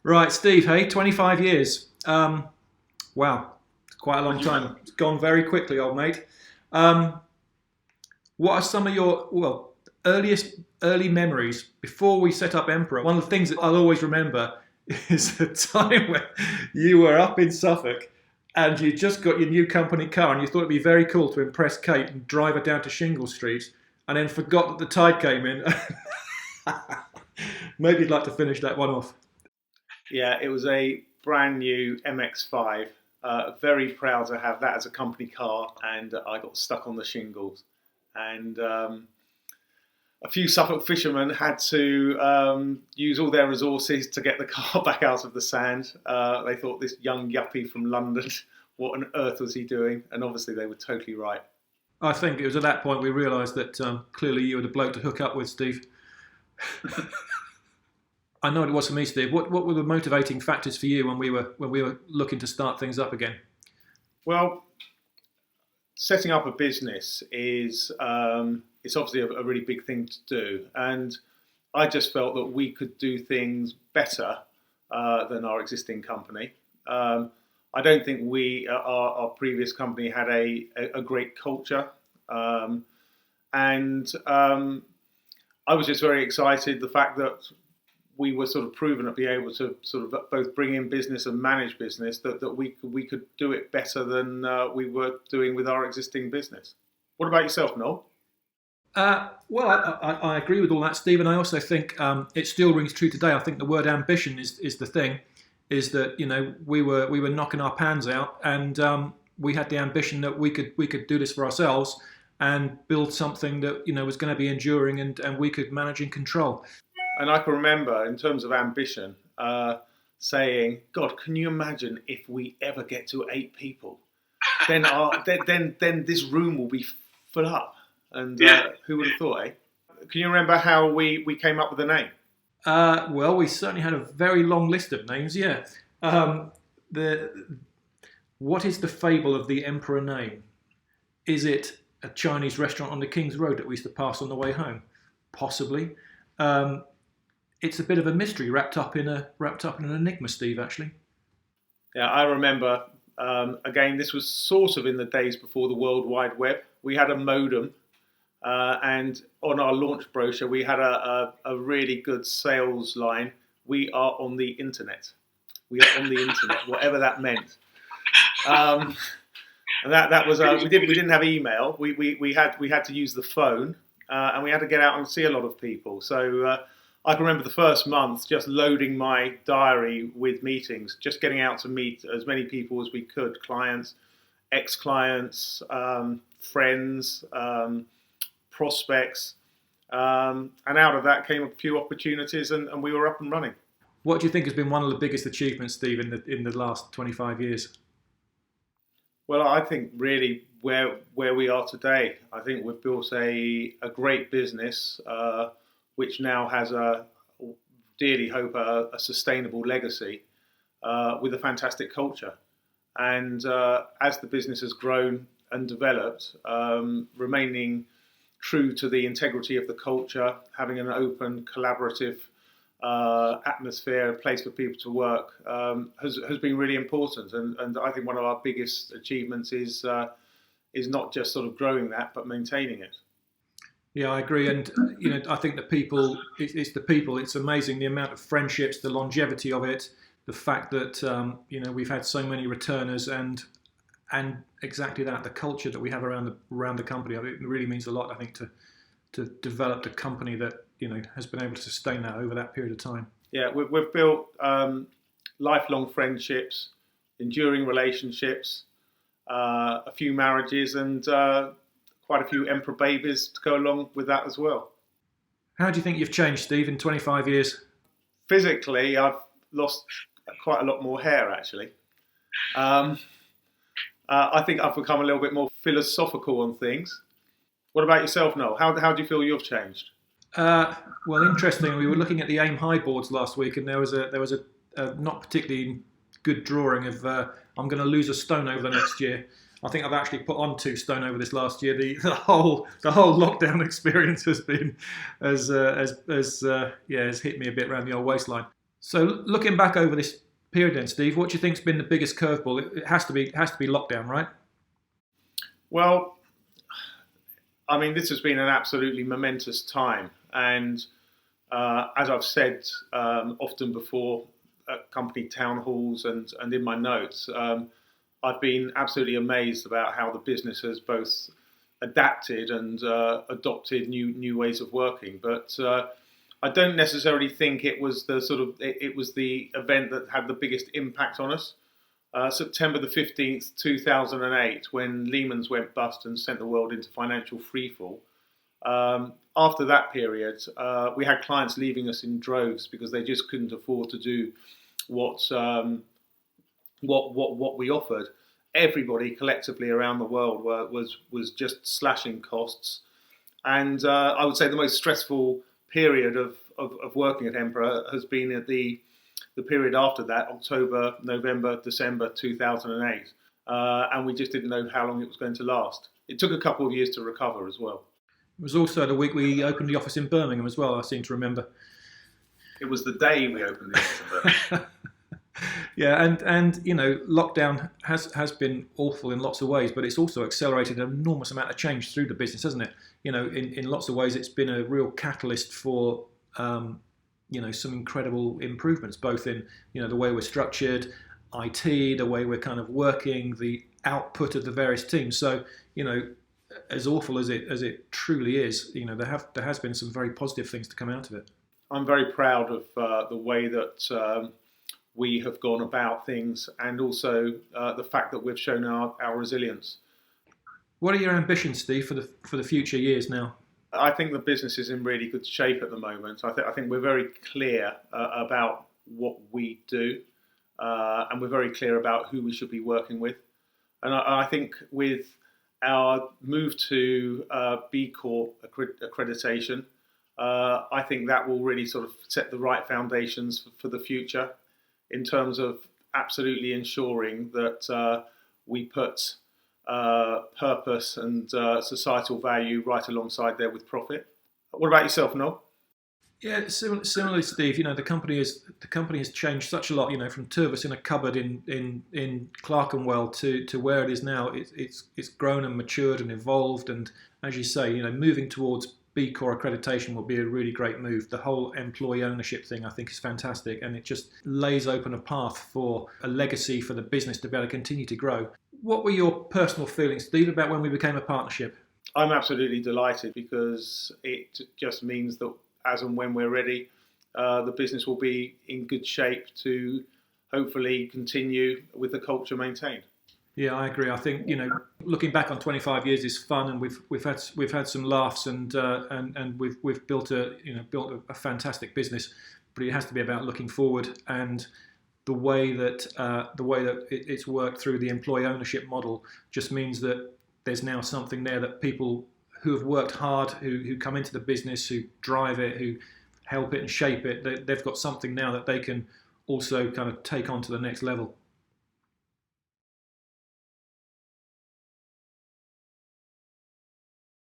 Right, Steve, hey, 25 years. Wow, it's quite a long time. It's gone very quickly, old mate. Um, what are some of your, earliest early memories before we set up Emperor? One of the things that I'll always remember is the time when you were up in Suffolk and you just got your new company car and you thought it'd be very cool to impress Kate and drive her down to Shingle Street and then forgot that the tide came in. Maybe you'd like to finish that one off. Yeah, it was a brand new MX-5. Very proud to have that as a company car, and I got stuck on the shingles. And a few Suffolk fishermen had to use all their resources to get the car back out of the sand. They thought this young yuppie from London, what on earth was he doing? And obviously they were totally right. I think it was at that point we realised that clearly you were the bloke to hook up with, Steve. I know what it was for me, Steve. What were the motivating factors for you when we were looking to start things up again? Well, setting up a business is it's obviously a really big thing to do, and I just felt that we could do things better than our existing company. I don't think our previous company had a great culture, and I was just very excited the fact that we were sort of proven to be able to sort of both bring in business and manage business, that we could do it better than we were doing with our existing business. What about yourself, Noel? I agree with all that, Steve, and I also think it still rings true today. I think the word ambition is the thing, is that we were knocking our pans out, and we had the ambition that we could do this for ourselves and build something that was going to be enduring and we could manage and control. And I can remember, in terms of ambition, saying, "God, can you imagine if we ever get to 8 people? Then this room will be full up." And who would have thought, eh? Can you remember how we came up with the name? We certainly had a very long list of names. Yeah. What is the fable of the Emperor name? Is it a Chinese restaurant on the King's Road that we used to pass on the way home? Possibly. It's a bit of a mystery wrapped up in an enigma, Steve. Actually, Yeah, I remember. Again, this was sort of in the days before the World Wide Web. We had a modem, and on our launch brochure, we had a really good sales line. We are on the internet. We are on the internet, whatever that meant. And that was we didn't have email. We had to use the phone, and we had to get out and see a lot of people. So I can remember the first month just loading my diary with meetings, just getting out to meet as many people as we could, clients, ex-clients, friends, prospects, and out of that came a few opportunities, and we were up and running. what do you think has been one of the biggest achievements, Steve, in the last 25 years? Well, I think really where we are today, I think we've built a great business, which now has dearly hope, a sustainable legacy with a fantastic culture. And as the business has grown and developed, remaining true to the integrity of the culture, having an open, collaborative atmosphere, a place for people to work, has been really important. And I think one of our biggest achievements is not just sort of growing that, but maintaining it. Yeah, I agree, and I think the people. It's the people. It's amazing the amount of friendships, the longevity of it, the fact that we've had so many returners, and exactly that, the culture that we have around the company. I mean, it really means a lot. I think to develop a company that has been able to sustain that over that period of time. Yeah, we've built lifelong friendships, enduring relationships, a few marriages, and quite a few emperor babies to go along with that as well. How do you think you've changed, Steve, in 25 years? Physically, I've lost quite a lot more hair, actually. I think I've become a little bit more philosophical on things. What about yourself, Noel? How do you feel you've changed? Interesting. We were looking at the aim high boards last week, and there was a not particularly good drawing of I'm going to lose a stone over the next year. I think I've actually put on 2 stone over this last year. The whole lockdown experience has been has hit me a bit around the old waistline. So looking back over this period, then, Steve, what do you think's been the biggest curveball? It has to be lockdown, right? Well, I mean, this has been an absolutely momentous time, and as I've said often before at company town halls and in my notes, I've been absolutely amazed about how the business has both adapted and adopted new ways of working. But I don't necessarily think it was it was the event that had the biggest impact on us. September the 15th, 2008, when Lehman's went bust and sent the world into financial freefall. After that period, we had clients leaving us in droves because they just couldn't afford to do what we offered. Everybody collectively around the world was just slashing costs, and I would say the most stressful period of working at Emperor has been at the period after that, October, November, December 2008, and we just didn't know how long it was going to last. It took a couple of years to recover as well. It was also the week we opened the office in Birmingham as well, I seem to remember. It was the day we opened the office in Birmingham. Yeah, and lockdown has been awful in lots of ways, but it's also accelerated an enormous amount of change through the business, hasn't it? In lots of ways, it's been a real catalyst for some incredible improvements, both in the way we're structured, IT, the way we're kind of working, the output of the various teams. So as awful as it truly is, there has been some very positive things to come out of it. I'm very proud of the way that we have gone about things, and also the fact that we've shown our resilience. What are your ambitions, Steve, for the future years now? I think the business is in really good shape at the moment. I think we're very clear about what we do, and we're very clear about who we should be working with. And I think with our move to B Corp accreditation, I think that will really sort of set the right foundations for the future, in terms of absolutely ensuring that we put purpose and societal value right alongside there with profit. What about yourself, Noel? Yeah, similarly, Steve. The company has changed such a lot. From two of us in a cupboard in Clerkenwell to where it is now. It's grown and matured and evolved. And as you say, moving towards B Corp accreditation will be a really great move. The whole employee ownership thing, I think, is fantastic, and it just lays open a path for a legacy for the business to be able to continue to grow. What were your personal feelings, Steve, about when we became a partnership? I'm absolutely delighted, because it just means that as and when we're ready, the business will be in good shape to hopefully continue with the culture maintained. Yeah, I agree. I think looking back on 25 years is fun, and we've had some laughs, and we've built a fantastic business. But it has to be about looking forward, and the way that it's worked through the employee ownership model just means that there's now something there that people who have worked hard, who come into the business, who drive it, who help it and shape it, they've got something now that they can also kind of take on to the next level.